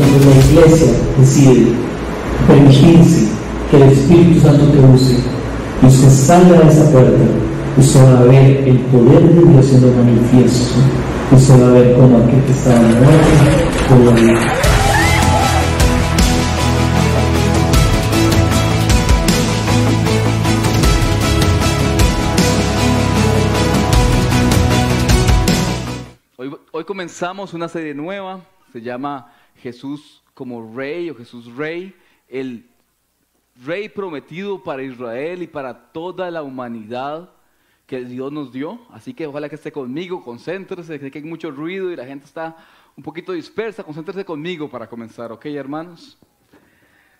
Cuando la Iglesia decide permitirse que el Espíritu Santo te use y usted salga de esa puerta, usted va a ver el poder de Dios siendo manifiesto. Usted va a ver cómo aquel que estaba muerto pudo vivir. Hoy comenzamos una serie nueva, se llama Jesús como Rey o Jesús Rey, el Rey prometido para Israel y para toda la humanidad que Dios nos dio. Así que ojalá que esté conmigo, concéntrese, sé que hay mucho ruido y la gente está un poquito dispersa, concéntrese conmigo para comenzar, ¿ok, hermanos?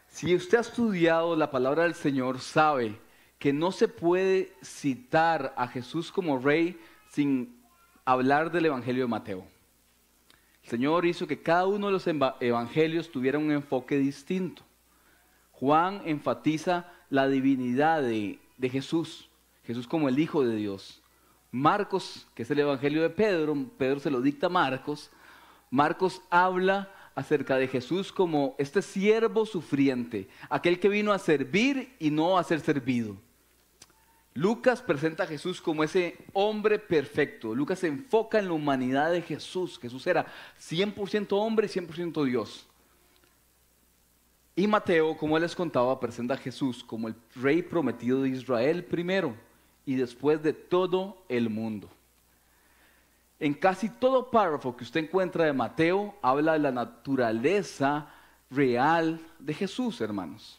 Si usted ha estudiado la palabra del Señor, sabe que no se puede citar a Jesús como Rey sin hablar del Evangelio de Mateo. El Señor hizo que cada uno de los evangelios tuviera un enfoque distinto. Juan enfatiza la divinidad de Jesús, Jesús como el Hijo de Dios. Marcos, que es el evangelio de Pedro, Pedro se lo dicta a Marcos. Marcos habla acerca de Jesús como este siervo sufriente, aquel que vino a servir y no a ser servido. Lucas presenta a Jesús como ese hombre perfecto. Lucas se enfoca en la humanidad de Jesús. Jesús era 100% hombre y 100% Dios. Y Mateo, como les contaba, presenta a Jesús como el Rey prometido de Israel primero y después de todo el mundo. En casi todo párrafo que usted encuentra de Mateo, habla de la naturaleza real de Jesús, hermanos.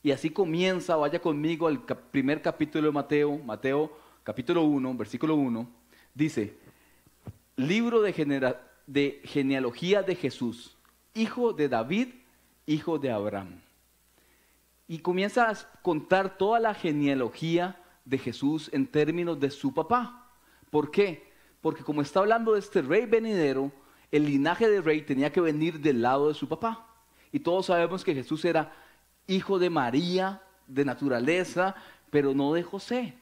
Y así comienza, vaya conmigo al primer capítulo de Mateo, Mateo capítulo 1, versículo 1, dice, libro de genealogía de Jesús, hijo de David, hijo de Abraham. Y comienza a contar toda la genealogía de Jesús en términos de su papá. ¿Por qué? Porque como está hablando de este rey venidero, el linaje de rey tenía que venir del lado de su papá. Y todos sabemos que Jesús era hijo de María, de naturaleza, pero no de José.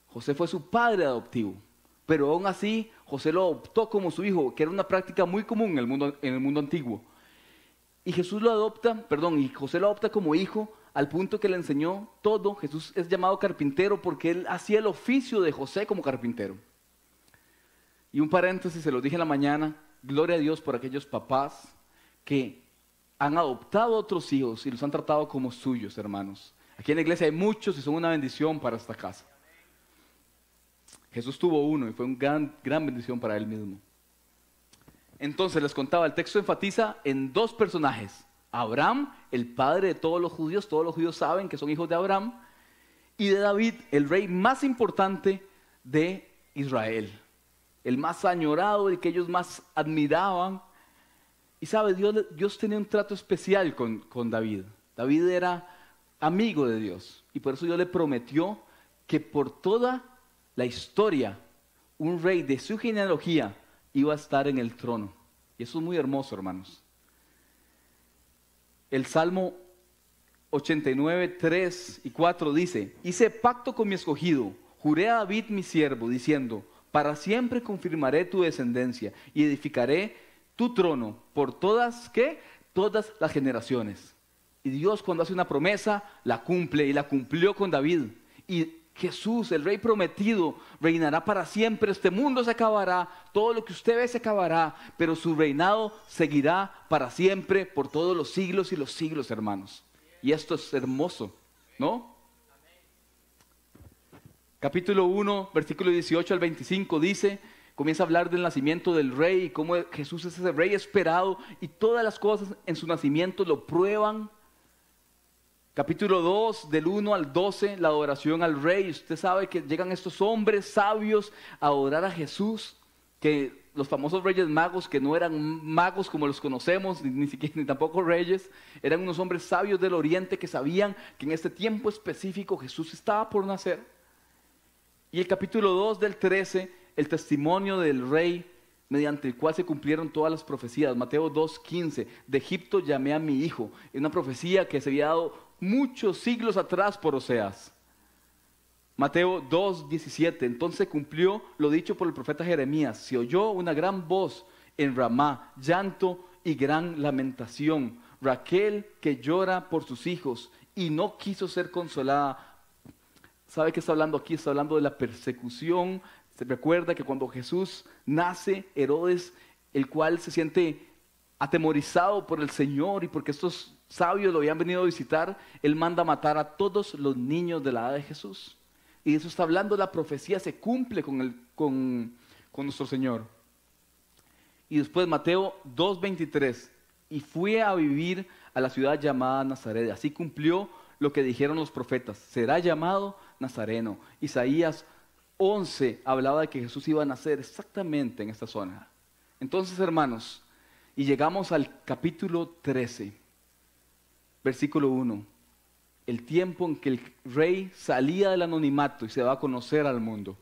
José fue su padre adoptivo, pero aún así José lo adoptó como su hijo, que era una práctica muy común en el mundo antiguo. Y Jesús lo adopta, y José lo adopta como hijo, al punto que le enseñó todo. Jesús es llamado carpintero porque él hacía el oficio de José como carpintero. Y un paréntesis, se lo dije en la mañana, gloria a Dios por aquellos papás que han adoptado otros hijos y los han tratado como suyos, hermanos. Aquí en la iglesia hay muchos y son una bendición para esta casa. Jesús tuvo uno y fue una gran bendición para él mismo. Entonces les contaba, el texto enfatiza en dos personajes. Abraham, el padre de todos los judíos saben que son hijos de Abraham, y de David, el rey más importante de Israel, el más añorado, el que ellos más admiraban. Y sabe, Dios tenía un trato especial con David. David era amigo de Dios y por eso Dios le prometió que por toda la historia un rey de su genealogía iba a estar en el trono. Y eso es muy hermoso, hermanos. El Salmo 89, 3 y 4 dice, hice pacto con mi escogido, juré a David mi siervo, diciendo, para siempre confirmaré tu descendencia y edificaré tu trono por todas, ¿qué? Todas las generaciones. Y Dios cuando hace una promesa, la cumple y la cumplió con David. Y Jesús, el Rey prometido, reinará para siempre. Este mundo se acabará, todo lo que usted ve se acabará, pero su reinado seguirá para siempre, por todos los siglos y los siglos, hermanos. Y esto es hermoso, ¿no? Capítulo 1, versículo 18 al 25 dice, comienza a hablar del nacimiento del rey y cómo Jesús es ese rey esperado y todas las cosas en su nacimiento lo prueban. Capítulo 2, del 1 al 12, la adoración al rey. Usted sabe que llegan estos hombres sabios a adorar a Jesús, que los famosos reyes magos, que no eran magos como los conocemos, ni siquiera ni tampoco reyes, eran unos hombres sabios del oriente que sabían que en este tiempo específico Jesús estaba por nacer. Y el capítulo 2 del 13, el testimonio del rey mediante el cual se cumplieron todas las profecías. Mateo 2:15, de Egipto llamé a mi hijo. Es una profecía que se había dado muchos siglos atrás por Oseas. Mateo 2:17, entonces se cumplió lo dicho por el profeta Jeremías. Se oyó una gran voz en Ramá, llanto y gran lamentación. Raquel que llora por sus hijos y no quiso ser consolada. ¿Sabe qué está hablando aquí? Está hablando de la persecución. Se recuerda que cuando Jesús nace, Herodes, el cual se siente atemorizado por el Señor y porque estos sabios lo habían venido a visitar, él manda matar a todos los niños de la edad de Jesús. Y eso está hablando, la profecía se cumple con nuestro Señor. Y después Mateo 2:23, y fue a vivir a la ciudad llamada Nazaret. Así cumplió lo que dijeron los profetas, será llamado Nazareno. Isaías 11 hablaba de que Jesús iba a nacer exactamente en esta zona. Entonces, hermanos, y llegamos al capítulo 13, versículo 1. El tiempo en que el rey salía del anonimato y se va a conocer al mundo.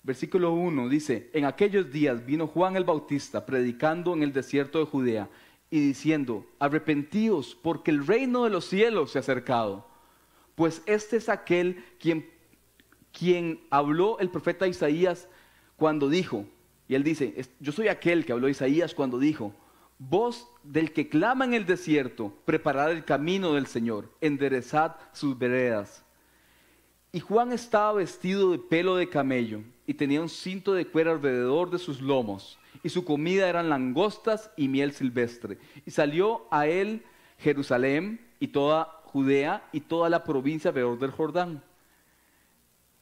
Versículo 1 dice, en aquellos días vino Juan el Bautista predicando en el desierto de Judea y diciendo, arrepentíos porque el reino de los cielos se ha acercado. Pues este es aquel quien habló el profeta Isaías cuando dijo, y él dice, yo soy aquel que habló Isaías cuando dijo, voz del que clama en el desierto, preparad el camino del Señor, enderezad sus veredas. Y Juan estaba vestido de pelo de camello y tenía un cinto de cuero alrededor de sus lomos, y su comida eran langostas y miel silvestre. Y salió a él Jerusalén y toda Judea y toda la provincia alrededor del Jordán.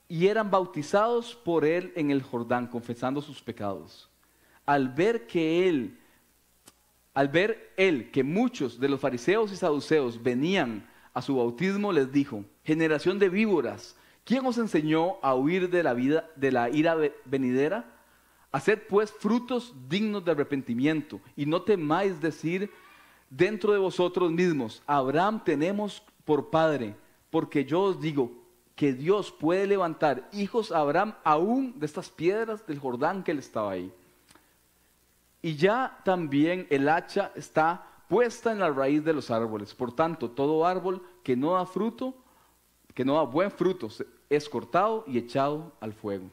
Y eran bautizados por él en el Jordán, confesando sus pecados. Al ver él que muchos de los fariseos y saduceos venían a su bautismo, les dijo, generación de víboras, ¿quién os enseñó a huir de la ira venidera? Haced pues frutos dignos de arrepentimiento, y no temáis decir dentro de vosotros mismos, Abraham tenemos por padre, porque yo os digo que Dios puede levantar hijos a Abraham aún de estas piedras del Jordán que él estaba ahí. Y ya también el hacha está puesta en la raíz de los árboles. Por tanto, todo árbol que no da fruto, que no da buen fruto, es cortado y echado al fuego.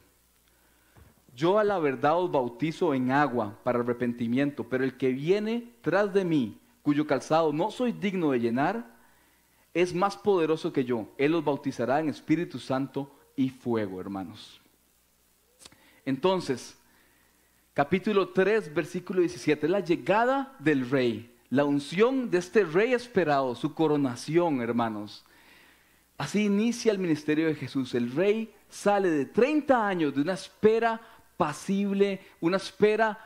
Yo a la verdad os bautizo en agua para arrepentimiento, pero el que viene tras de mí, cuyo calzado no soy digno de llenar, es más poderoso que yo. Él os bautizará en Espíritu Santo y fuego, hermanos. Entonces, capítulo 3, versículo 17, la llegada del rey, la unción de este rey esperado, su coronación, hermanos. Así inicia el ministerio de Jesús. El rey sale de 30 años de una espera pasible, una espera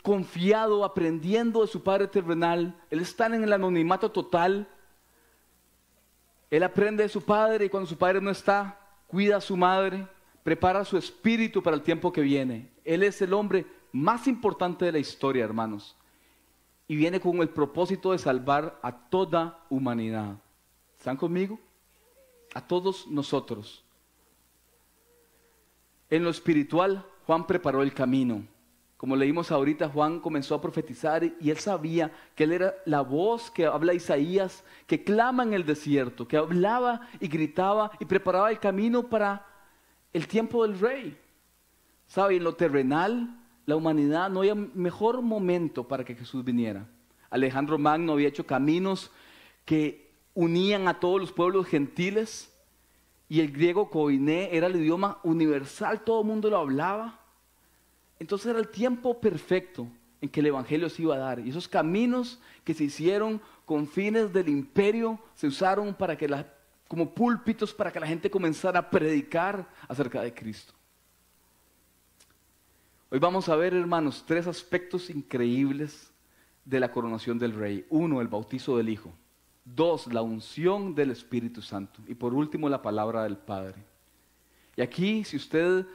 confiado, aprendiendo de su padre terrenal. Él está en el anonimato total. Él aprende de su padre y cuando su padre no está, cuida a su madre, prepara su espíritu para el tiempo que viene. Él es el hombre más importante de la historia, hermanos. Y viene con el propósito de salvar a toda humanidad. ¿Están conmigo? A todos nosotros. En lo espiritual, Juan preparó el camino. Como leímos ahorita, Juan comenzó a profetizar y él sabía que él era la voz que habla Isaías, que clama en el desierto, que hablaba y gritaba y preparaba el camino para el tiempo del rey. ¿Sabe? En lo terrenal, la humanidad no había mejor momento para que Jesús viniera. Alejandro Magno había hecho caminos que unían a todos los pueblos gentiles y el griego koiné era el idioma universal, todo el mundo lo hablaba. Entonces era el tiempo perfecto en que el evangelio se iba a dar. Y esos caminos que se hicieron con fines del imperio se usaron para que como púlpitos para que la gente comenzara a predicar acerca de Cristo. Hoy vamos a ver, hermanos, tres aspectos increíbles de la coronación del rey. Uno, el bautizo del Hijo. Dos, la unción del Espíritu Santo. Y por último, la palabra del Padre. Y aquí, si usted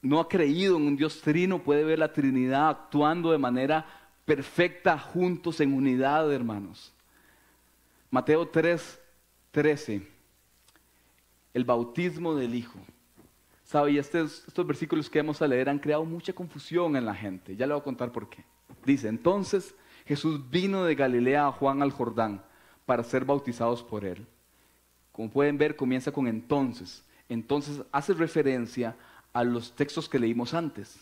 no ha creído en un Dios trino, puede ver la Trinidad actuando de manera perfecta juntos en unidad, hermanos. Mateo 3:13, el bautismo del Hijo. ¿Sabe? Y estos versículos que vamos a leer han creado mucha confusión en la gente. Ya le voy a contar por qué. Dice, entonces Jesús vino de Galilea a Juan al Jordán para ser bautizados por él. Como pueden ver, comienza con entonces. Entonces hace referencia a los textos que leímos antes,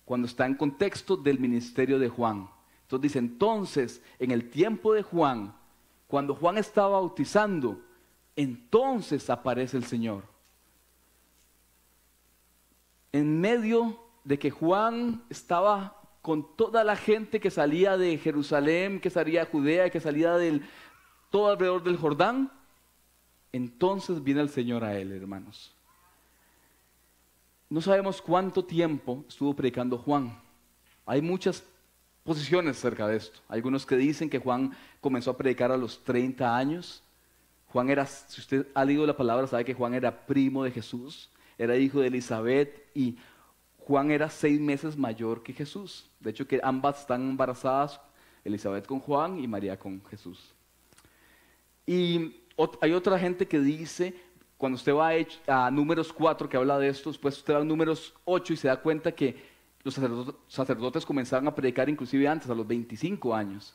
cuando está en contexto del ministerio de Juan. Entonces dice, entonces, en el tiempo de Juan, cuando Juan estaba bautizando, entonces aparece el Señor. En medio de que Juan estaba con toda la gente que salía de Jerusalén, que salía de Judea, que salía todo alrededor del Jordán, entonces viene el Señor a él, hermanos. No sabemos cuánto tiempo estuvo predicando Juan. Hay muchas posiciones acerca de esto. Algunos que dicen que Juan comenzó a predicar a los 30 años. Juan era, si usted ha leído la palabra, sabe que Juan era primo de Jesús, era hijo de Elizabeth y Juan era 6 meses mayor que Jesús. De hecho, que ambas están embarazadas, Elizabeth con Juan y María con Jesús. Y hay otra gente que dice, cuando usted va a Números 4, que habla de esto, después usted va a Números 8 y se da cuenta que los sacerdotes comenzaron a predicar inclusive antes, a los 25 años.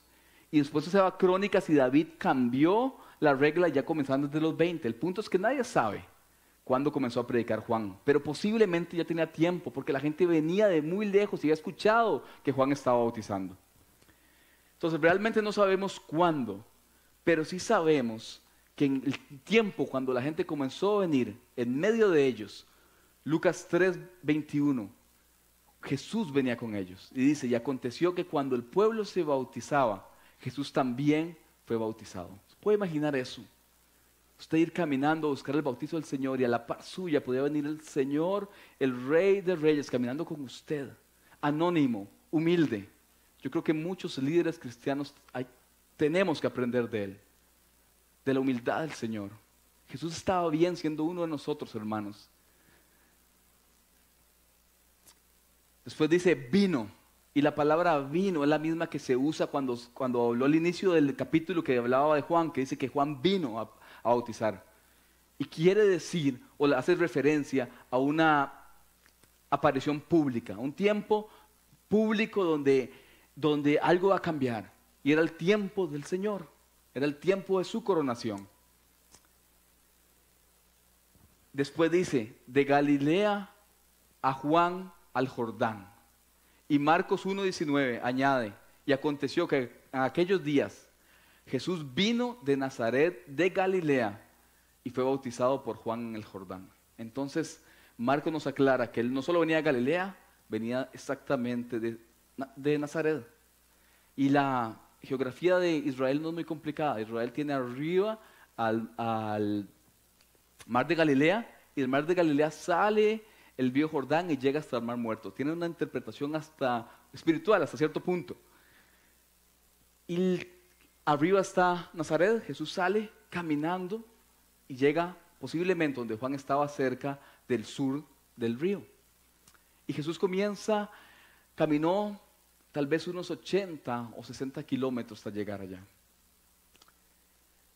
Y después usted va a Crónicas y David cambió la regla y ya comenzaron desde los 20. El punto es que nadie sabe cuándo comenzó a predicar Juan, pero posiblemente ya tenía tiempo, porque la gente venía de muy lejos y había escuchado que Juan estaba bautizando. Entonces realmente no sabemos cuándo, pero sí sabemos que en el tiempo cuando la gente comenzó a venir, en medio de ellos, Lucas 3:21, Jesús venía con ellos. Y dice, y aconteció que cuando el pueblo se bautizaba, Jesús también fue bautizado. ¿Se puede imaginar eso? Usted ir caminando a buscar el bautizo del Señor y a la par suya podía venir el Señor, el Rey de Reyes, caminando con usted, anónimo, humilde. Yo creo que muchos líderes cristianos tenemos que aprender de Él, de la humildad del Señor. Jesús estaba bien siendo uno de nosotros, hermanos. Después dice vino, y la palabra vino es la misma que se usa cuando habló al inicio del capítulo que hablaba de Juan, que dice que Juan vino a bautizar. Y quiere decir, o le hace referencia a una aparición pública, un tiempo público donde algo va a cambiar. Y era el tiempo del Señor, era el tiempo de su coronación. Después dice, de Galilea a Juan al Jordán. Y Marcos 1:19 añade, y aconteció que en aquellos días Jesús vino de Nazaret de Galilea y fue bautizado por Juan en el Jordán. Entonces Marcos nos aclara que él no solo venía de Galilea, venía exactamente de Nazaret. Y la geografía de Israel no es muy complicada. Israel tiene arriba al mar de Galilea, y del mar de Galilea sale el río Jordán y llega hasta el mar Muerto. Tiene una interpretación hasta espiritual, hasta cierto punto. Y arriba está Nazaret. Jesús sale caminando y llega posiblemente donde Juan estaba, cerca del sur del río. Y Jesús caminó tal vez unos 80 o 60 kilómetros hasta llegar allá.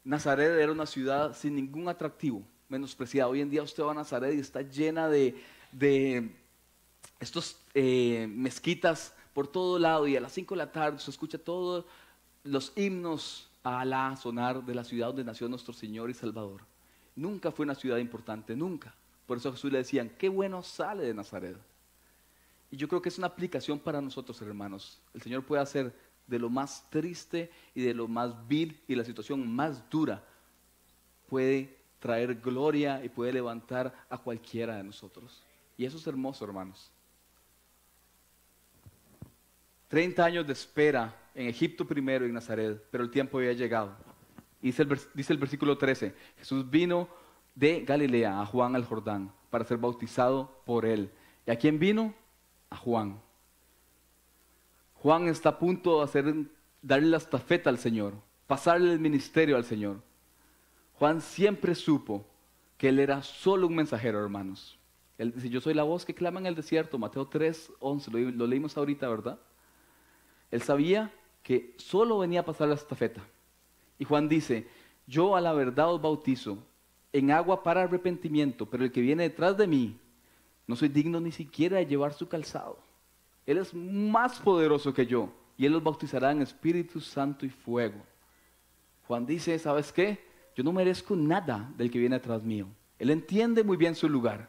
Nazaret era una ciudad sin ningún atractivo, menospreciada. Hoy en día usted va a Nazaret y está llena de estos mezquitas por todo lado, y a las 5 de la tarde se escucha todos los himnos a Alá sonar de la ciudad donde nació nuestro Señor y Salvador. Nunca fue una ciudad importante, nunca. Por eso a Jesús le decían, qué bueno sale de Nazaret. Y yo creo que es una aplicación para nosotros, hermanos. El Señor puede hacer de lo más triste y de lo más vil y la situación más dura, puede traer gloria y puede levantar a cualquiera de nosotros. Y eso es hermoso, hermanos. 30 años de espera en Egipto primero y en Nazaret, pero el tiempo había llegado. Y dice el versículo 13, Jesús vino de Galilea a Juan al Jordán para ser bautizado por él. ¿Y a quién vino? a Juan. Juan está a punto de darle la estafeta al Señor, pasarle el ministerio al Señor. Juan siempre supo que él era solo un mensajero, hermanos. Él dice, yo soy la voz que clama en el desierto, Mateo 3:11, lo leímos ahorita, ¿verdad? Él sabía que solo venía a pasar la estafeta. Y Juan dice, yo a la verdad os bautizo en agua para arrepentimiento, pero el que viene detrás de mí, no soy digno ni siquiera de llevar su calzado. Él es más poderoso que yo, y Él los bautizará en Espíritu Santo y fuego. Juan dice, ¿sabes qué? Yo no merezco nada del que viene detrás mío. Él entiende muy bien su lugar.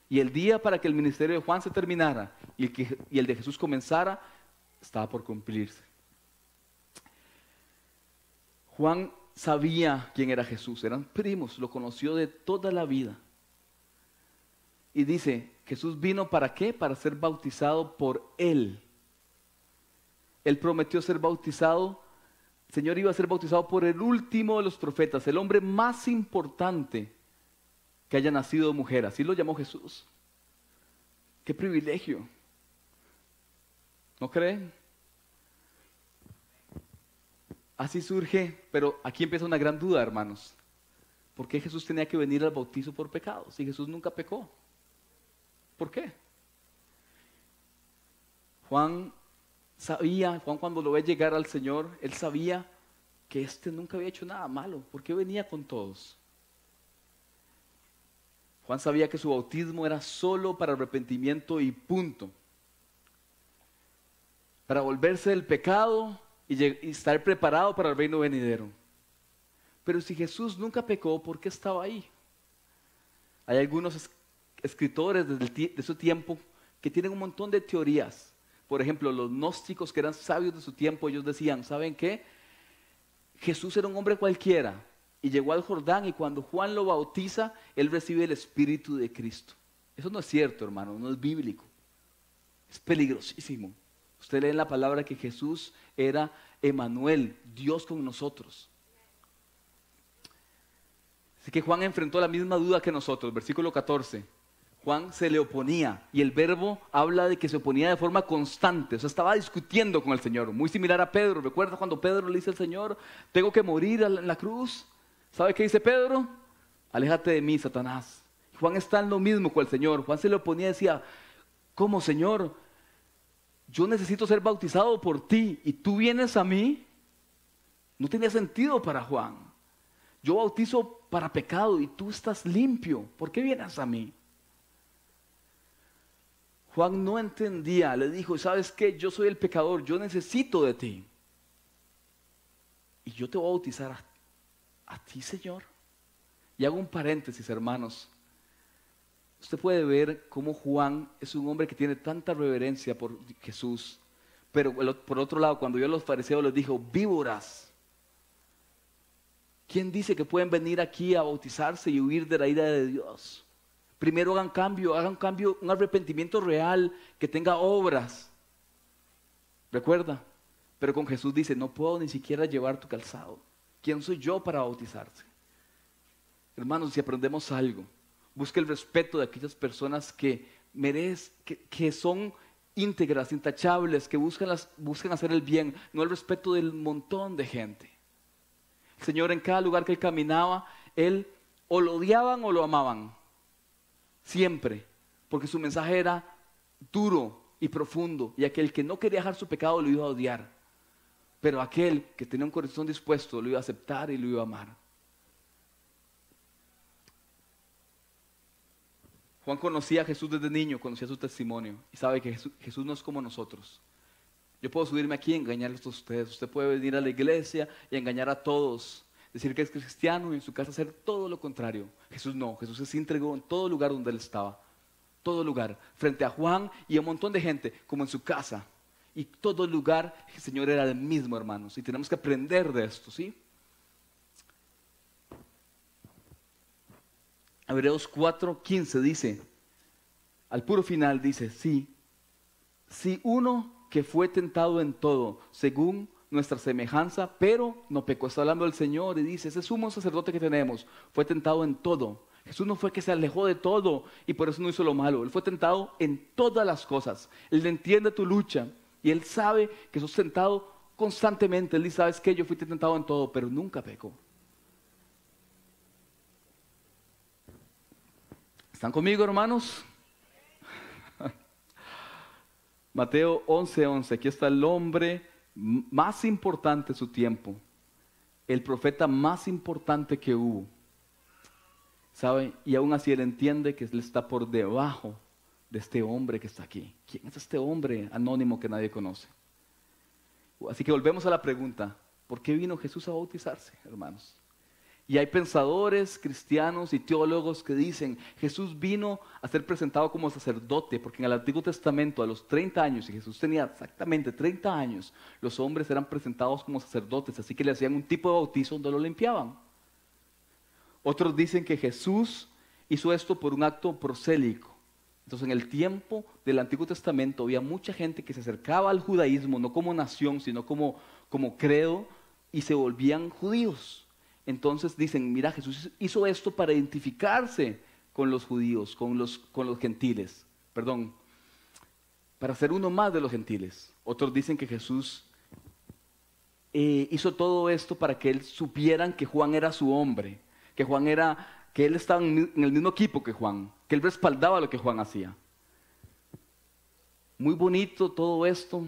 Y el día para que el ministerio de Juan se terminara y el de Jesús comenzara, estaba por cumplirse. Juan sabía quién era Jesús, eran primos, lo conoció de toda la vida. Y dice, Jesús vino ¿para qué? Para ser bautizado por Él. Él prometió ser bautizado, el Señor iba a ser bautizado por el último de los profetas, el hombre más importante que haya nacido de mujer, así lo llamó Jesús. ¡Qué privilegio! ¿No creen? Así surge, pero aquí empieza una gran duda, hermanos. ¿Por qué Jesús tenía que venir al bautizo por pecados? Si Jesús nunca pecó. ¿Por qué? Juan cuando lo ve llegar al Señor, él sabía que nunca había hecho nada malo. ¿Por qué venía con todos? Juan sabía que su bautismo era solo para arrepentimiento y punto. Para volverse del pecado y estar preparado para el reino venidero. Pero si Jesús nunca pecó, ¿por qué estaba ahí? Hay algunos escritores de su tiempo que tienen un montón de teorías. Por ejemplo, los gnósticos que eran sabios de su tiempo, ellos decían, ¿saben qué? Jesús era un hombre cualquiera y llegó al Jordán y cuando Juan lo bautiza, él recibe el Espíritu de Cristo. Eso no es cierto, hermano, no es bíblico. Es peligrosísimo. Usted lee en la palabra que Jesús era Emmanuel, Dios con nosotros. Así que Juan enfrentó la misma duda que nosotros, versículo 14. Juan se le oponía y el verbo habla de que se oponía de forma constante, o sea, estaba discutiendo con el Señor, muy similar a Pedro. ¿Recuerda cuando Pedro le dice al Señor, tengo que morir en la cruz? ¿Sabe qué dice Pedro? Aléjate de mí, Satanás. Juan está en lo mismo con el Señor. Juan se le oponía y decía, ¿cómo, Señor? Yo necesito ser bautizado por ti y tú vienes a mí. No tenía sentido para Juan. Yo bautizo para pecado y tú estás limpio. ¿Por qué vienes a mí? Juan no entendía, le dijo, ¿sabes qué? Yo soy el pecador, yo necesito de ti. Y yo te voy a bautizar a ti, Señor. Y hago un paréntesis, hermanos. Usted puede ver cómo Juan es un hombre que tiene tanta reverencia por Jesús. Pero por otro lado, cuando vio a los fariseos les dijo, víboras. ¿Quién dice que pueden venir aquí a bautizarse y huir de la ira de Dios? Primero hagan un cambio, un arrepentimiento real, que tenga obras. ¿Recuerda? Pero con Jesús dice, no puedo ni siquiera llevar tu calzado. ¿Quién soy yo para bautizarse? Hermanos, si aprendemos algo, busque el respeto de aquellas personas que son íntegras, intachables, que buscan hacer el bien, no el respeto del montón de gente. El Señor en cada lugar que Él caminaba, Él o lo odiaban o lo amaban. Siempre, porque su mensaje era duro y profundo, y aquel que no quería dejar su pecado lo iba a odiar, pero aquel que tenía un corazón dispuesto lo iba a aceptar y lo iba a amar. Juan conocía a Jesús desde niño, conocía su testimonio, y sabe que Jesús no es como nosotros. Yo puedo subirme aquí y engañarles a ustedes, usted puede venir a la iglesia y engañar a todos, decir que es cristiano y en su casa hacer todo lo contrario. Jesús no, Jesús se entregó en todo lugar donde Él estaba. Todo lugar, frente a Juan y a un montón de gente, como en su casa. Y todo lugar, el Señor era el mismo, hermanos. Y tenemos que aprender de esto, ¿sí? Hebreos 4:15 dice, al puro final dice, sí, si uno que fue tentado en todo, según nuestra semejanza, pero no pecó. Está hablando del Señor y dice, ese sumo sacerdote que tenemos fue tentado en todo. Jesús no fue que se alejó de todo y por eso no hizo lo malo. Él fue tentado en todas las cosas. Él entiende tu lucha y Él sabe que sos tentado constantemente. Él dice, ¿sabes qué? Yo fui tentado en todo, pero nunca pecó. ¿Están conmigo, hermanos? Mateo 11:11. Aquí está el hombre más importante de su tiempo. El profeta más importante que hubo. ¿Sabe? Y aún así él entiende que él está por debajo de este hombre que está aquí. ¿Quién es este hombre anónimo que nadie conoce? Así que volvemos a la pregunta, ¿por qué vino Jesús a bautizarse, hermanos? Y hay pensadores cristianos y teólogos que dicen, Jesús vino a ser presentado como sacerdote, porque en el Antiguo Testamento a los 30 años, y Jesús tenía exactamente 30 años, los hombres eran presentados como sacerdotes, así que le hacían un tipo de bautizo donde lo limpiaban. Otros dicen que Jesús hizo esto por un acto prosélico. Entonces en el tiempo del Antiguo Testamento había mucha gente que se acercaba al judaísmo, no como nación, sino como credo, y se volvían judíos. Entonces dicen, mira, Jesús hizo esto para identificarse con los judíos, con los gentiles, perdón, para ser uno más de los gentiles. Otros dicen que Jesús hizo todo esto para que él supieran que Juan era su hombre, que él estaba en el mismo equipo que Juan, que él respaldaba lo que Juan hacía. Muy bonito todo esto,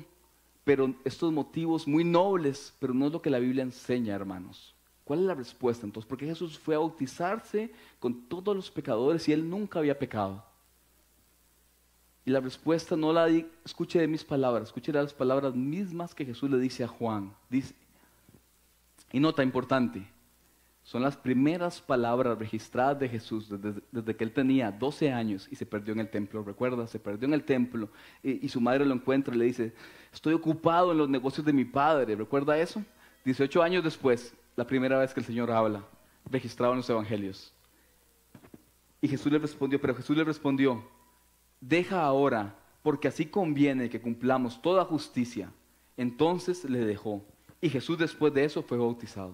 pero estos motivos muy nobles, pero no es lo que la Biblia enseña, hermanos. ¿Cuál es la respuesta entonces? Porque Jesús fue a bautizarse con todos los pecadores y él nunca había pecado. Y la respuesta no la di, escuche de mis palabras, escuche las palabras mismas que Jesús le dice a Juan. Dice, y nota importante, son las primeras palabras registradas de Jesús desde que él tenía 12 años y se perdió en el templo. Recuerda, se perdió en el templo y su madre lo encuentra y le dice, estoy ocupado en los negocios de mi padre. ¿Recuerda eso? 18 años después, la primera vez que el Señor habla, registrado en los evangelios. Y Jesús le respondió, deja ahora, porque así conviene que cumplamos toda justicia. Entonces le dejó. Y Jesús después de eso fue bautizado.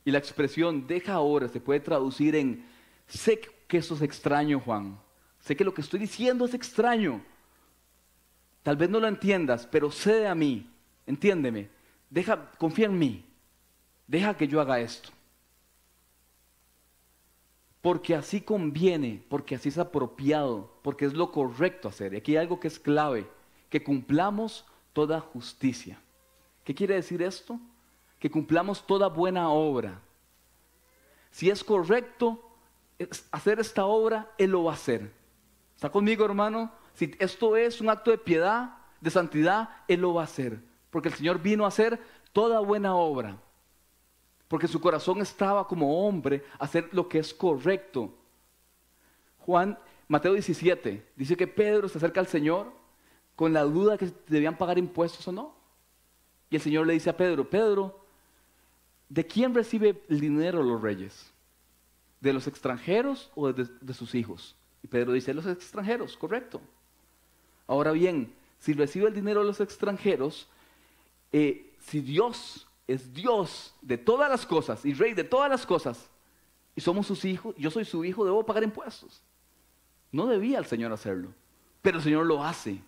Y la expresión deja ahora se puede traducir en sé que eso es extraño, Juan. Sé que lo que estoy diciendo es extraño. Tal vez no lo entiendas, pero cede a mí. Entiéndeme. Confía en mí. Deja que yo haga esto. Porque así conviene, porque así es apropiado, porque es lo correcto hacer. Y aquí hay algo que es clave, que cumplamos toda justicia. ¿Qué quiere decir esto? Que cumplamos toda buena obra. Si es correcto hacer esta obra, Él lo va a hacer. ¿Está conmigo, hermano? Si esto es un acto de piedad, de santidad, Él lo va a hacer. Porque el Señor vino a hacer toda buena obra. Porque su corazón estaba como hombre a hacer lo que es correcto. Mateo 17, dice que Pedro se acerca al Señor con la duda de que debían pagar impuestos o no. Y el Señor le dice a Pedro, Pedro, ¿de quién recibe el dinero los reyes? ¿De los extranjeros o de sus hijos? Y Pedro dice, los extranjeros, correcto. Ahora bien, si recibe el dinero de los extranjeros, si Dios es Dios de todas las cosas y Rey de todas las cosas, y somos sus hijos, yo soy su hijo, debo pagar impuestos. No debía el Señor hacerlo, pero el Señor lo hace.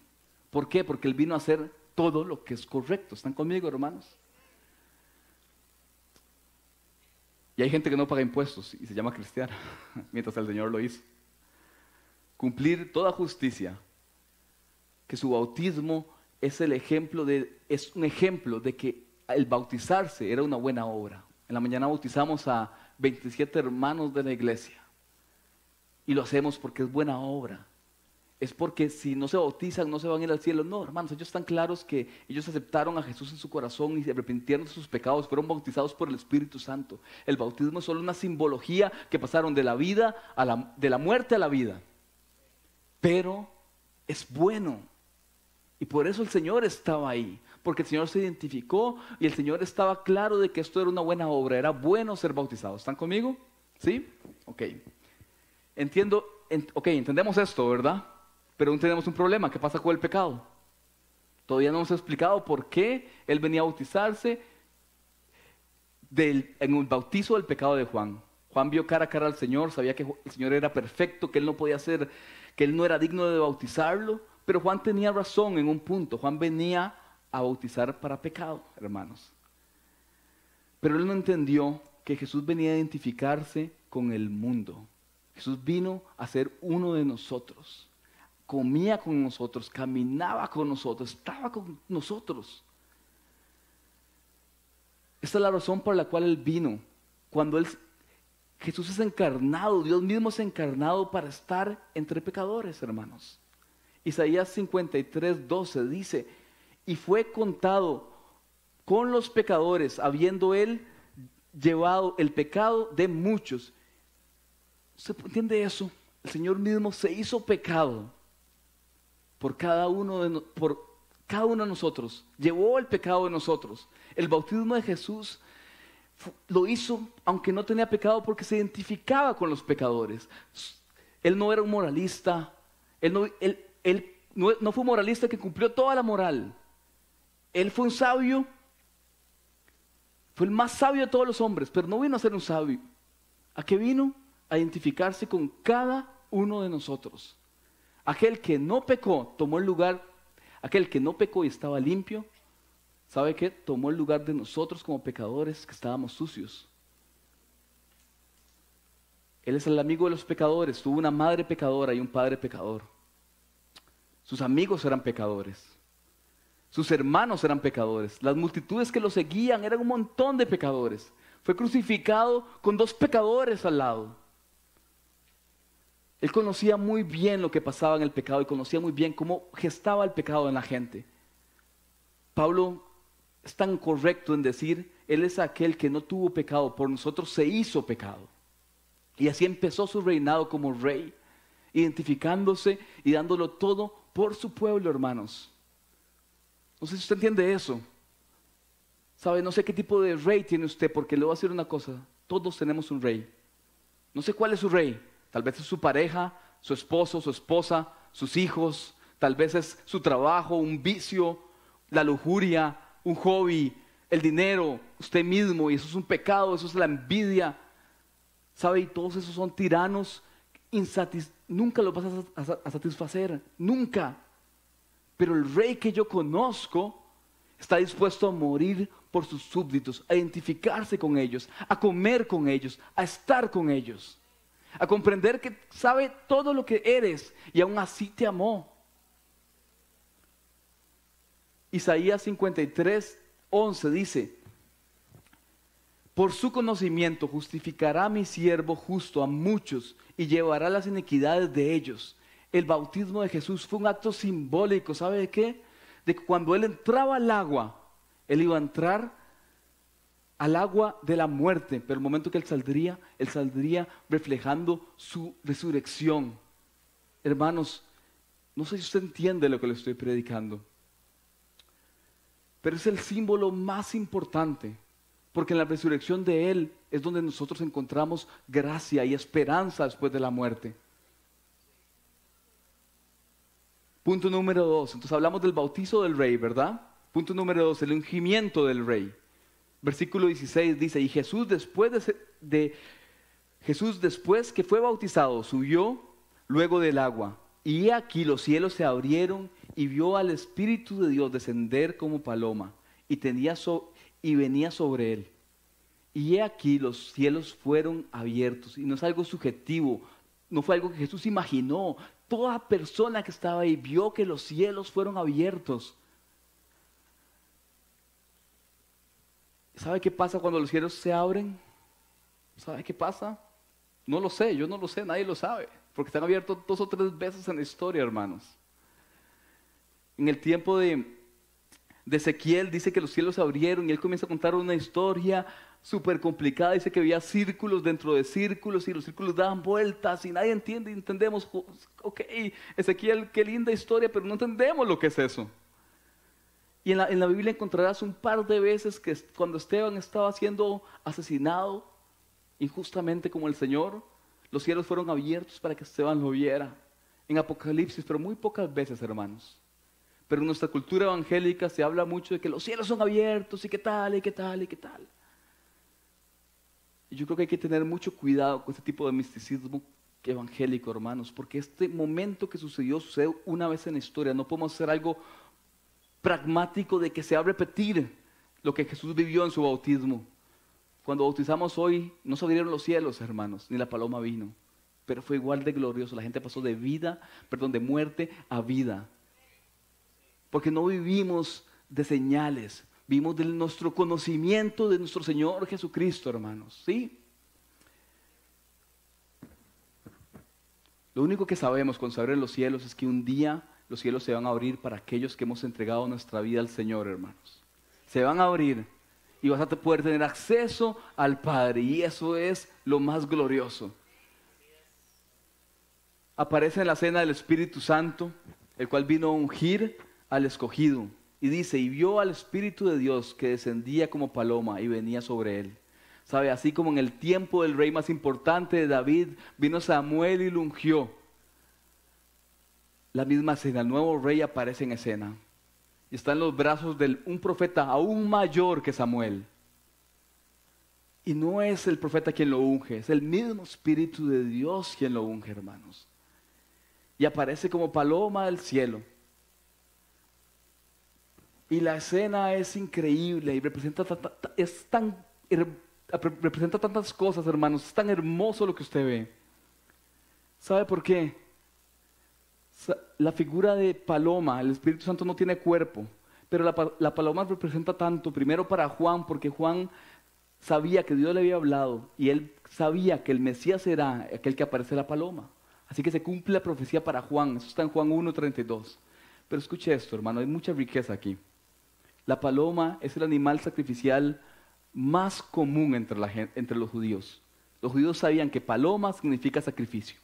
¿Por qué? Porque Él vino a hacer todo lo que es correcto. ¿Están conmigo, hermanos? Y hay gente que no paga impuestos y se llama cristiana, mientras el Señor lo hizo. Cumplir toda justicia, que su bautismo es un ejemplo de que el bautizarse era una buena obra. En la mañana bautizamos a 27 hermanos de la iglesia y lo hacemos porque es buena obra. Es porque si no se bautizan no se van a ir al cielo. No, hermanos, ellos están claros que ellos aceptaron a Jesús en su corazón y se arrepintieron de sus pecados, fueron bautizados por el Espíritu Santo. El bautismo es solo una simbología que pasaron de la vida de la muerte a la vida. Pero es bueno. Y por eso el Señor estaba ahí. Porque el Señor se identificó y el Señor estaba claro de que esto era una buena obra. Era bueno ser bautizado. ¿Están conmigo? ¿Sí? Ok. Entendemos esto, ¿verdad? Pero aún tenemos un problema. ¿Qué pasa con el pecado? Todavía no hemos explicado por qué Él venía a bautizarse en un bautizo del pecado de Juan. Juan vio cara a cara al Señor, sabía que el Señor era perfecto, que Él no podía ser, que Él no era digno de bautizarlo, pero Juan tenía razón en un punto. Juan venía a bautizar para pecado, hermanos. Pero él no entendió que Jesús venía a identificarse con el mundo. Jesús vino a ser uno de nosotros. Comía con nosotros, caminaba con nosotros, estaba con nosotros. Esta es la razón por la cual Él vino. Cuando Jesús es encarnado, Dios mismo es encarnado para estar entre pecadores, hermanos. Isaías 53:12 dice, y fue contado con los pecadores, habiendo Él llevado el pecado de muchos. ¿Se entiende eso? El Señor mismo se hizo pecado por cada uno de nosotros. Llevó el pecado de nosotros. El bautismo de Jesús lo hizo aunque no tenía pecado, porque se identificaba con los pecadores. Él no era un moralista. Él no fue un moralista que cumplió toda la moral. Él fue un sabio. Fue el más sabio de todos los hombres, pero no vino a ser un sabio. ¿A qué vino? A identificarse con cada uno de nosotros. Aquel que no pecó tomó el lugar, aquel que no pecó y estaba limpio, ¿sabe qué? Tomó el lugar de nosotros como pecadores que estábamos sucios. Él es el amigo de los pecadores, tuvo una madre pecadora y un padre pecador. Sus amigos eran pecadores. Sus hermanos eran pecadores. Las multitudes que lo seguían eran un montón de pecadores. Fue crucificado con 2 pecadores al lado. Él conocía muy bien lo que pasaba en el pecado y conocía muy bien cómo gestaba el pecado en la gente. Pablo es tan correcto en decir, Él es aquel que no tuvo pecado, por nosotros se hizo pecado. Y así empezó su reinado como rey, identificándose y dándolo todo por su pueblo, hermanos. No sé si usted entiende eso. ¿Sabe? No sé qué tipo de rey tiene usted, porque le voy a decir una cosa. Todos tenemos un rey. No sé cuál es su rey. Tal vez es su pareja, su esposo, su esposa, sus hijos. Tal vez es su trabajo, un vicio, la lujuria, un hobby, el dinero, usted mismo. Y eso es un pecado, eso es la envidia. ¿Sabe? Y todos esos son tiranos. Nunca los vas a satisfacer. Nunca. Pero el rey que yo conozco está dispuesto a morir por sus súbditos, a identificarse con ellos, a comer con ellos, a estar con ellos, a comprender que sabe todo lo que eres y aún así te amó. Isaías 53:11 dice, por su conocimiento justificará a mi siervo justo a muchos y llevará las iniquidades de ellos. El bautismo de Jesús fue un acto simbólico, ¿sabe de qué? De que cuando Él entraba al agua, Él iba a entrar al agua de la muerte, pero el momento que Él saldría reflejando su resurrección. Hermanos, no sé si usted entiende lo que le estoy predicando, pero es el símbolo más importante, porque en la resurrección de Él es donde nosotros encontramos gracia y esperanza después de la muerte. Punto número 2, entonces hablamos del bautizo del rey, ¿verdad? Punto número 2, el ungimiento del rey. Versículo 16 dice, y Jesús después que fue bautizado, subió luego del agua. Y he aquí los cielos se abrieron y vio al Espíritu de Dios descender como paloma y venía sobre él. Y he aquí los cielos fueron abiertos. Y no es algo subjetivo, no fue algo que Jesús imaginó. Toda persona que estaba ahí vio que los cielos fueron abiertos. ¿Sabe qué pasa cuando los cielos se abren? ¿Sabe qué pasa? No lo sé, yo no lo sé, nadie lo sabe. Porque están abiertos 2 o 3 veces en la historia, hermanos. En el tiempo de Ezequiel dice que los cielos se abrieron y él comienza a contar una historia súper complicada. Dice que había círculos dentro de círculos y los círculos daban vueltas y nadie entiende y entendemos. Ok, Ezequiel, qué linda historia, pero no entendemos lo que es eso. Y en la Biblia encontrarás un par de veces que cuando Esteban estaba siendo asesinado injustamente como el Señor, los cielos fueron abiertos para que Esteban lo viera. En Apocalipsis, pero muy pocas veces, hermanos. Pero en nuestra cultura evangélica se habla mucho de que los cielos son abiertos y qué tal, y qué tal, y qué tal. Y yo creo que hay que tener mucho cuidado con este tipo de misticismo evangélico, hermanos, porque este momento que sucede una vez en la historia. No podemos hacer algo pragmático de que se va a repetir lo que Jesús vivió en su bautismo. Cuando bautizamos hoy, no se abrieron los cielos, hermanos, ni la paloma vino, pero fue igual de glorioso. La gente pasó de muerte a vida, porque no vivimos de señales, vivimos de nuestro conocimiento de nuestro Señor Jesucristo, hermanos, ¿sí? Lo único que sabemos cuando se abren los cielos es que un día los cielos se van a abrir para aquellos que hemos entregado nuestra vida al Señor, hermanos. Se van a abrir y vas a poder tener acceso al Padre, y eso es lo más glorioso. Aparece en la cena del Espíritu Santo, el cual vino a ungir al escogido. Y dice, y vio al Espíritu de Dios que descendía como paloma y venía sobre él. ¿Sabe? Así como en el tiempo del rey más importante de David, vino Samuel y lo ungió. La misma escena, el nuevo rey aparece en escena. Y está en los brazos de un profeta aún mayor que Samuel. Y no es el profeta quien lo unge, es el mismo Espíritu de Dios quien lo unge, hermanos. Y aparece como paloma del cielo. Y la escena es increíble y representa tantas cosas, hermanos. Es tan hermoso lo que usted ve. ¿Sabe por qué? La figura de paloma, el Espíritu Santo no tiene cuerpo, pero la paloma representa tanto, primero para Juan, porque Juan sabía que Dios le había hablado y él sabía que el Mesías era aquel que aparece en la paloma. Así que se cumple la profecía para Juan, eso está en Juan 1:32. Pero escuche esto, hermano, hay mucha riqueza aquí. La paloma es el animal sacrificial más común entre los judíos. Los judíos sabían que paloma significa sacrificio.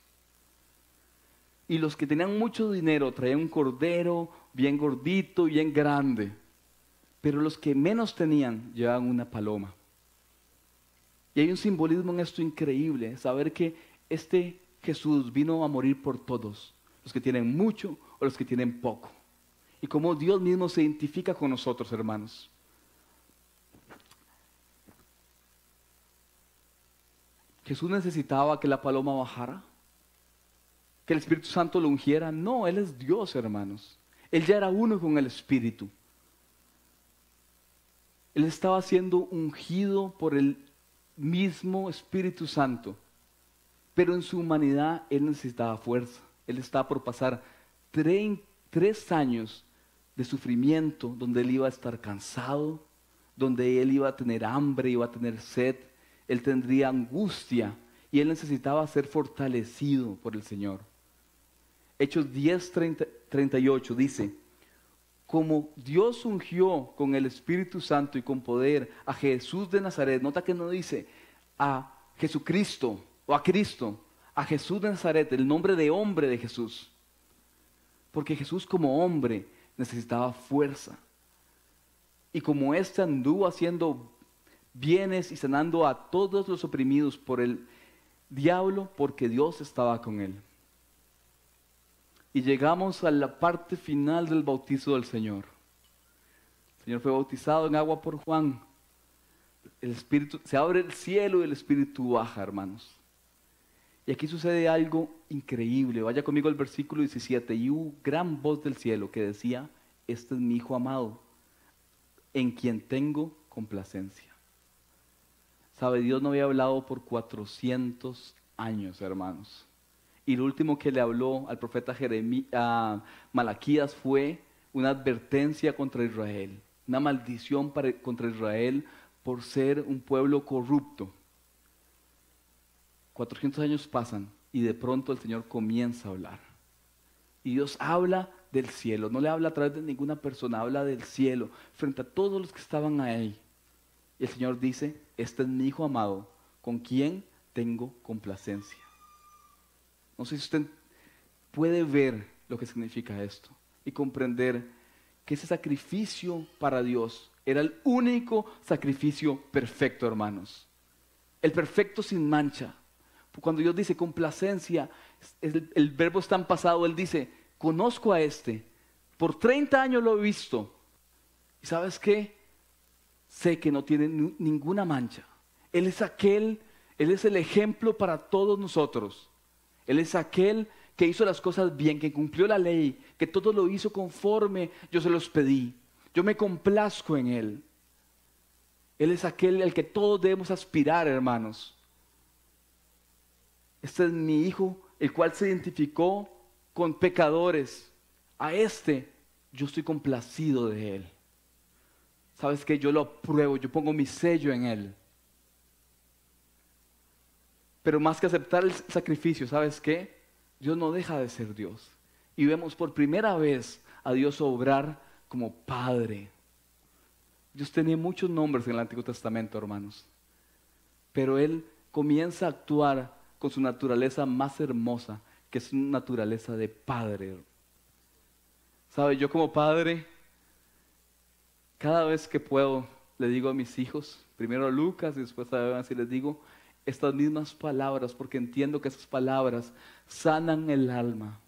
Y los que tenían mucho dinero traían un cordero bien gordito, bien grande. Pero los que menos tenían llevaban una paloma. Y hay un simbolismo en esto increíble, saber que este Jesús vino a morir por todos, los que tienen mucho o los que tienen poco. Y cómo Dios mismo se identifica con nosotros, hermanos. Jesús necesitaba que la paloma bajara, que el Espíritu Santo lo ungiera. No, Él es Dios, hermanos. Él ya era uno con el Espíritu. Él estaba siendo ungido por el mismo Espíritu Santo. Pero en su humanidad Él necesitaba fuerza. Él estaba por pasar 3 años de sufrimiento, donde Él iba a estar cansado, donde Él iba a tener hambre, iba a tener sed. Él tendría angustia y Él necesitaba ser fortalecido por el Señor. Hechos 10:38 dice, como Dios ungió con el Espíritu Santo y con poder a Jesús de Nazaret. Nota que no dice a Jesucristo o a Cristo, a Jesús de Nazaret, el nombre de hombre de Jesús. Porque Jesús como hombre necesitaba fuerza. Y como éste anduvo haciendo bienes y sanando a todos los oprimidos por el diablo, porque Dios estaba con él. Y llegamos a la parte final del bautizo del Señor. El Señor fue bautizado en agua por Juan. El Espíritu, se abre el cielo y el Espíritu baja, hermanos. Y aquí sucede algo increíble. Vaya conmigo al versículo 17. Y hubo gran voz del cielo que decía, este es mi Hijo amado, en quien tengo complacencia. Sabe, Dios no había hablado por 400 años, hermanos. Y lo último que le habló al profeta Malaquías fue una advertencia contra Israel, una maldición contra Israel por ser un pueblo corrupto. 400 años pasan y de pronto el Señor comienza a hablar. Y Dios habla del cielo, no le habla a través de ninguna persona, habla del cielo, frente a todos los que estaban ahí. Y el Señor dice, este es mi Hijo amado, con quien tengo complacencia. No sé si usted puede ver lo que significa esto y comprender que ese sacrificio para Dios era el único sacrificio perfecto, hermanos. El perfecto sin mancha. Cuando Dios dice complacencia, el verbo está en pasado. Él dice, conozco a este, por 30 años lo he visto. ¿Y sabes qué? Sé que no tiene ninguna mancha. Él es aquel Él es el ejemplo para todos nosotros. Él es aquel que hizo las cosas bien, que cumplió la ley, que todo lo hizo conforme yo se los pedí. Yo me complazco en Él. Él es aquel al que todos debemos aspirar, hermanos. Este es mi Hijo, el cual se identificó con pecadores. A este yo estoy complacido de Él. ¿Sabes qué? Yo lo apruebo, yo pongo mi sello en Él. Pero más que aceptar el sacrificio, ¿sabes qué? Dios no deja de ser Dios. Y vemos por primera vez a Dios obrar como Padre. Dios tenía muchos nombres en el Antiguo Testamento, hermanos. Pero Él comienza a actuar con su naturaleza más hermosa, que es su naturaleza de Padre. ¿Sabe? Yo como padre, cada vez que puedo, le digo a mis hijos, primero a Lucas y después a Evans, y les digo estas mismas palabras, porque entiendo que esas palabras sanan el alma.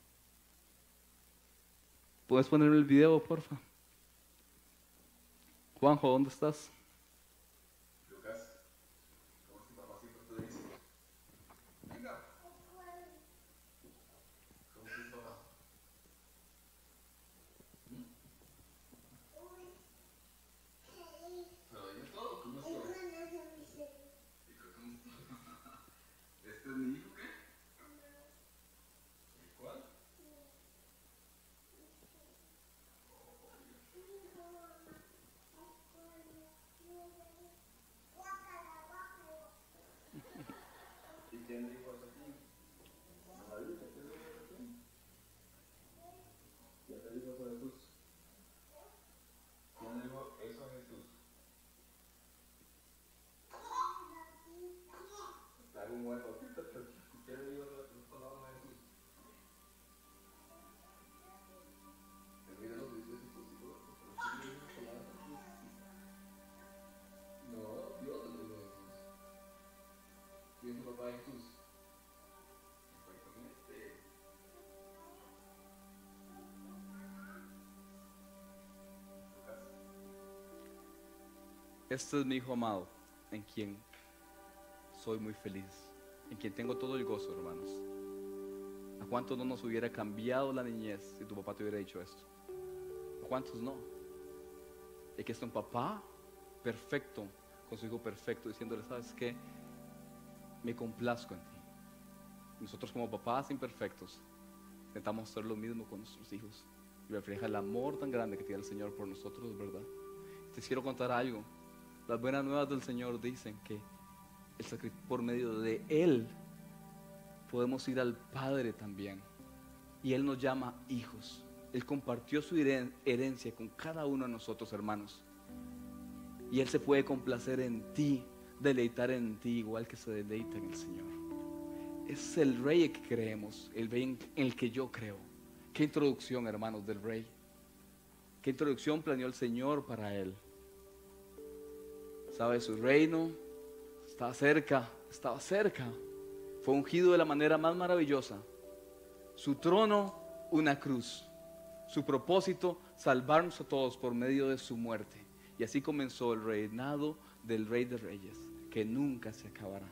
¿Puedes ponerme el video, porfa? Juanjo, ¿dónde estás? Lucas, ¿cómo es tu papacito te dice? Venga. ¿Cómo es tu papá? Pero oye todo, ¿cómo es todo? ¿Este es mi hijo qué? ¿Cuál? ¿Y quién dijo eso aquí? La Biblia, ¿quién dijo eso aquí? ¿Quién te dijo eso a Jesús? ¿Quién dijo eso a Jesús? Te hago un hueco aquí, pero ¿quién dijo las palabras a Jesús? Mira los discípulos y todo, pero ¿quién dijo las palabras a Jesús? No, Dios le dijo a Jesús. ¿Quién es su papá de Jesús? Fue con este. Este es mi Hijo amado, en quien soy muy feliz, en quien tengo todo el gozo, hermanos. ¿A cuántos no nos hubiera cambiado la niñez si tu papá te hubiera dicho esto? ¿A cuántos no? Y que está un papá perfecto, con su hijo perfecto, diciéndole, ¿sabes qué? Me complazco en ti. Nosotros como papás imperfectos intentamos hacer lo mismo con nuestros hijos y refleja el amor tan grande que tiene el Señor por nosotros, ¿verdad? Te quiero contar algo. Las buenas nuevas del Señor dicen que por medio de Él podemos ir al Padre también, y Él nos llama hijos. Él compartió su herencia con cada uno de nosotros, hermanos, y Él se puede complacer en ti, deleitar en ti igual que se deleita en el Señor. Es el Rey en que creemos, el Rey en el que yo creo. Qué introducción, hermanos, del Rey. Qué introducción planeó el Señor para Él. ¿Sabe? Su reino estaba cerca, estaba cerca. Fue ungido de la manera más maravillosa. Su trono, una cruz. Su propósito, salvarnos a todos por medio de su muerte. Y así comenzó el reinado del Rey de Reyes, que nunca se acabará.